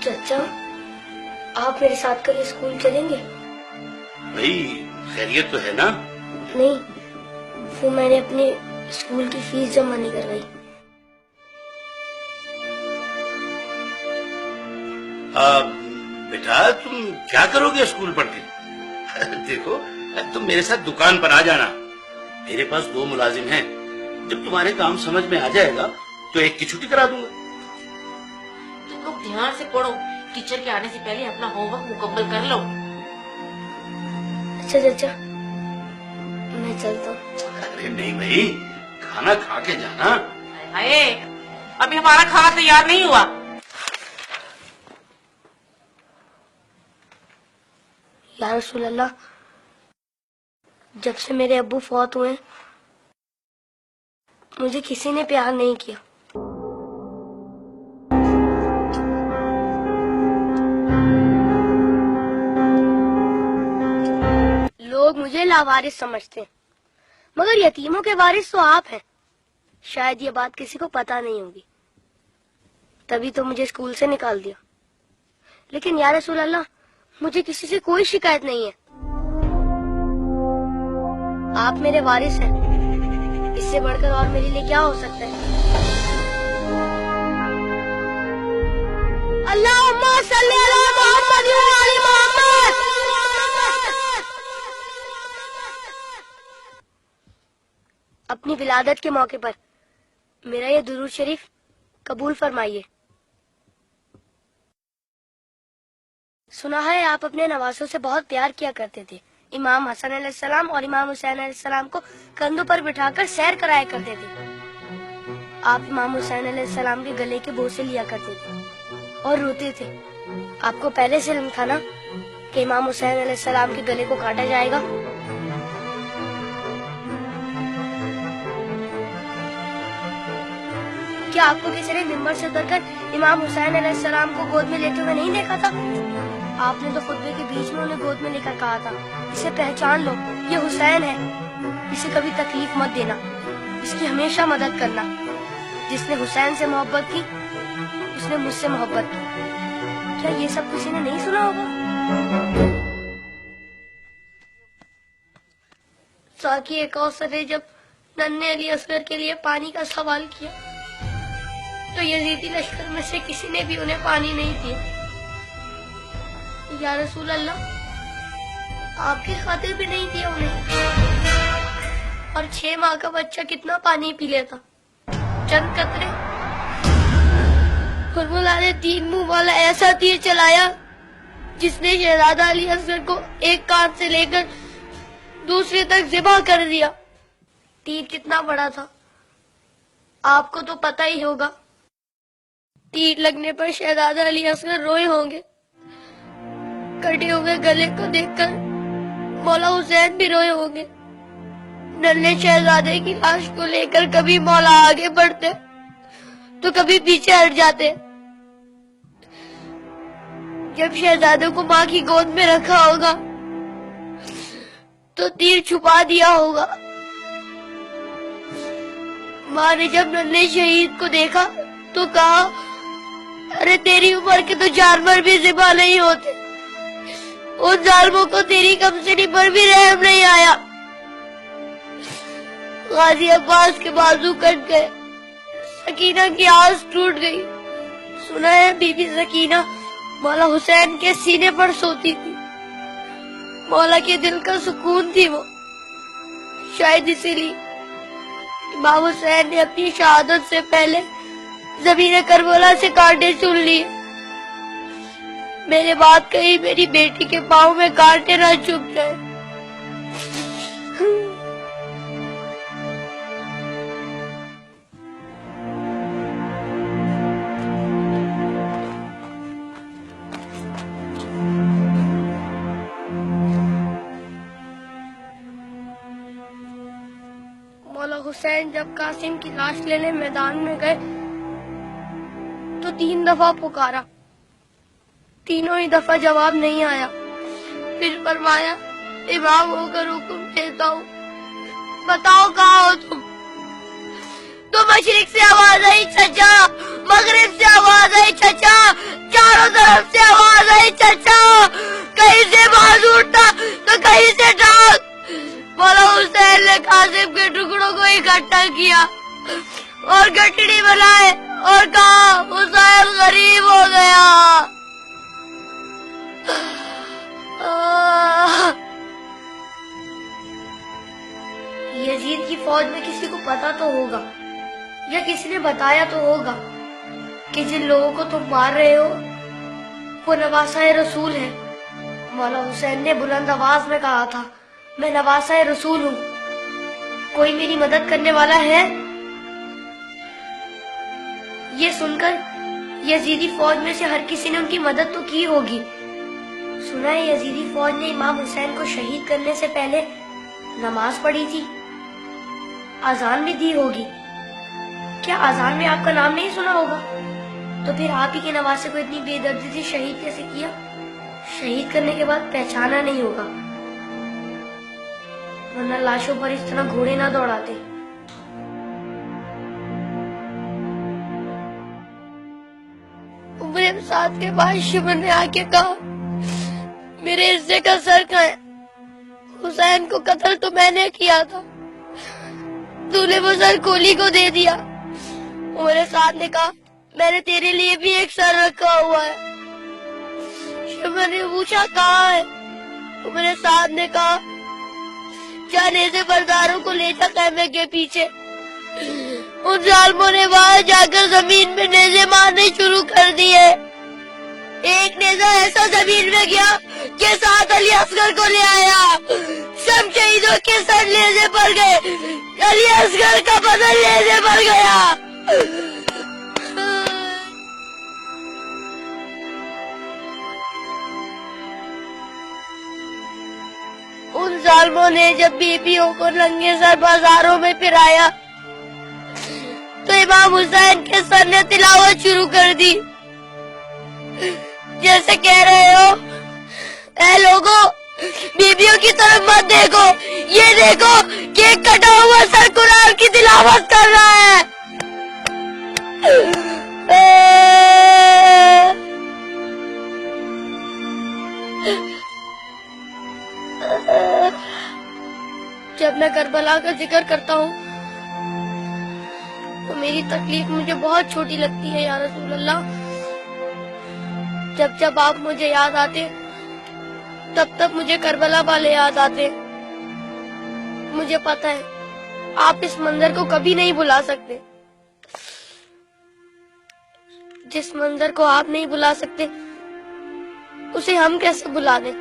چچا آپ میرے ساتھ کل اسکول چلیں گے؟ بھائی خیریت تو ہے نا؟ نہیں، وہ میں نے اپنے اسکول کی فیس جمع نہیں کروائی۔ بیٹا تم کیا کرو گے اسکول پڑھ کے؟ دیکھو تم میرے ساتھ دکان پر آ جانا، میرے پاس 2 ملازم ہیں، جب تمہارے کام سمجھ میں آ جائے گا تو ایک کی چھٹی کرا دوں گا۔ تم لوگ دھیان سے پڑھو، ٹیچر کے آنے سے پہلے اپنا ہوم ورک مکمل کر لو۔ اچھا چچا میں چلتا ہوں۔ ارے نہیں بھائی، کھانا کھا کے جانا۔ ہائے ابھی ہمارا کھانا تیار نہیں ہوا۔ یا رسول اللہ، جب سے میرے ابو فوت ہوئے مجھے کسی نے پیار نہیں کیا۔ لوگ مجھے لاوارث سمجھتے ہیں، مگر یتیموں کے وارث تو آپ ہیں۔ شاید یہ بات کسی کو پتا نہیں ہوگی، تبھی تو مجھے اسکول سے نکال دیا۔ لیکن یا رسول اللہ، مجھے کسی سے کوئی شکایت نہیں ہے۔ آپ میرے وارث ہیں، اس سے بڑھ کر اور میرے لیے کیا ہو سکتا ہے؟ اللہم صلی علی محمد و علی محمد۔ اپنی ولادت کے موقع پر میرا یہ درود شریف قبول فرمائیے۔ سنا ہے آپ اپنے نوازوں سے بہت پیار کیا کرتے تھے۔ امام حسن علیہ السلام اور امام حسین علیہ السلام کو کندھوں پر بٹھا کر سیر کرایا کرتے تھے۔ آپ امام حسین علیہ السلام کے گلے کے بوسے لیا کرتے تھے اور روتے تھے۔ آپ کو پہلے سے علم تھا نا کہ امام حسین علیہ السلام کے گلے کو کاٹا جائے گا؟ کیا آپ کو کسی نے ممبر سے اتر کر امام حسین علیہ السلام کو گود میں لیتے ہوئے نہیں دیکھا تھا؟ آپ نے تو خطبے کے بیچ میں انہیں گود میں لے کر کہا تھا، اسے پہچان لو، یہ حسین ہے، اسے کبھی تکلیف مت دینا، اس کی ہمیشہ مدد کرنا۔ جس نے حسین سے محبت کی اس نے مجھ سے محبت کی۔ کیا یہ سب کسی نے نہیں سنا ہوگا؟ ساقی کوثر نے جب ننھے علی اصغر کے لیے پانی کا سوال کیا تو یزیدی لشکر میں سے کسی نے بھی انہیں پانی نہیں دیا۔ یا رسول اللہ، آپ کی خاطر بھی نہیں دیا انہیں، اور 6 ماہ کا بچہ کتنا پانی پی لیتا؟ چند قطرے۔ حرملہ نے 3 منہ والا ایسا تیر چلایا جس نے شہزادہ علی اصغر کو ایک کان سے لے کر دوسرے تک ذبح کر دیا۔ تیر کتنا بڑا تھا آپ کو تو پتہ ہی ہوگا۔ تیر لگنے پر شہزادہ علی اصغر روئے ہوں گے، کٹے ہوئے گلے کو دیکھ کر مولا حسین بھی روئے ہوں گے۔ ننھے شہزادے کی لاش کو لے کر کبھی مولا آگے بڑھتے تو کبھی پیچھے ہٹ جاتے۔ جب شہزادے کو ماں کی گود میں رکھا ہوگا تو تیر چھپا دیا ہوگا۔ ماں نے جب ننھے شہید کو دیکھا تو کہا، ارے تیری عمر کے تو جانور بھی ذبح نہیں ہوتے، ان ظالموں کو تیری کمسنی پر بھی رحم نہیں آیا۔ غازی عباس کے بازو کٹ گئے، سکینہ کی آس ٹوٹ گئی۔ سنا ہے بی بی سکینہ مولا حسین کے سینے پر سوتی تھی، مولا کے دل کا سکون تھی وہ۔ شاید اسی لیے امام حسین نے اپنی شہادت سے پہلے زمین کربلا سے کانٹے چن لیے۔ میرے بات کہیں میری بیٹی کے پاؤں میں کانٹے نہ چبھ جائے۔ مولا حسین جب قاسم کی لاش لینے میدان میں گئے تو 3 دفعہ پکارا، تینوں ہی دفعہ جواب نہیں آیا۔ پھر فرمایا، امام ہو کر حکم دیتا ہوں، بتاؤ کہاں ہو تم؟ تو مشرق سے آواز آئی چچا، مغرب سے آواز آئی چچا، چاروں طرف اور گٹڑی بنائے اور کہا حسین غریب ہو گیا. یزید کی فوج میں کسی کو پتا تو ہوگا یا کسی نے بتایا تو ہوگا کہ جن لوگوں کو تم مار رہے ہو وہ نواسۂ رسول ہے. مولا حسین نے بلند آواز میں کہا تھا میں نواسۂ رسول ہوں, کوئی میری مدد کرنے والا ہے؟ یہ سن کر یزیدی فوج میں سے ہر کسی نے ان کی مدد تو کی ہوگی. سنا ہے یزیدی فوج نے امام حسین کو شہید کرنے سے پہلے نماز پڑھی تھی, اذان بھی دی ہوگی. کیا اذان میں آپ کا نام نہیں سنا ہوگا؟ تو پھر آپ ہی کے نواسے کو اتنی بے دردی سے شہید کیسے کیا؟ شہید کرنے کے بعد پہچانا نہیں ہوگا, ورنہ لاشوں پر اس طرح گھوڑے نہ دوڑاتے. عمر سعد کے بعد شمر نے آ کے کہا میرے حصے کا سر کہاں ہے؟ حسین کو قتل تو میں نے کیا تھا, تو نے وہ سر کولی کو دے دیا. عمر سعد نے کہا میں نے تیرے لیے بھی ایک سر رکھا ہوا ہے. شمر نے پوچھا کہاں ہے؟ عمر سعد نے کہا جانے سے برداروں کو لے جا خیمے کے پیچھے. ان ظالموں نے وہاں جا کر زمین میں نیزے مارنے شروع کر دیے. ایک نیزہ ایسا زمین میں گیا کہ ساتھ علی اصغر کو لے آیا. سب شہیدوں کے سر نیزے پر گئے, علی اصغر کا بدن نیزے پر گیا. ان ظالموں نے جب بیویوں کو ننگے سر بازاروں میں پھرایا تو امام حسین کے سر نے تلاوت شروع کر دی, جیسے کہہ رہے ہو اے لوگو بیویوں کی طرف مت دیکھو, یہ دیکھو کہ ایک کٹا ہوا سر قرآن کی تلاوت کر رہا ہے. جب میں کربلا کا ذکر کرتا ہوں تو میری تکلیف مجھے بہت چھوٹی لگتی ہے یا رسول اللہ. جب جب آپ مجھے یاد آتے تب تب مجھے کربلا والے یاد آتے. مجھے پتا ہے آپ اس منظر کو کبھی نہیں بھلا سکتے. جس منظر کو آپ نہیں بھلا سکتے اسے ہم کیسے بھلا دیں؟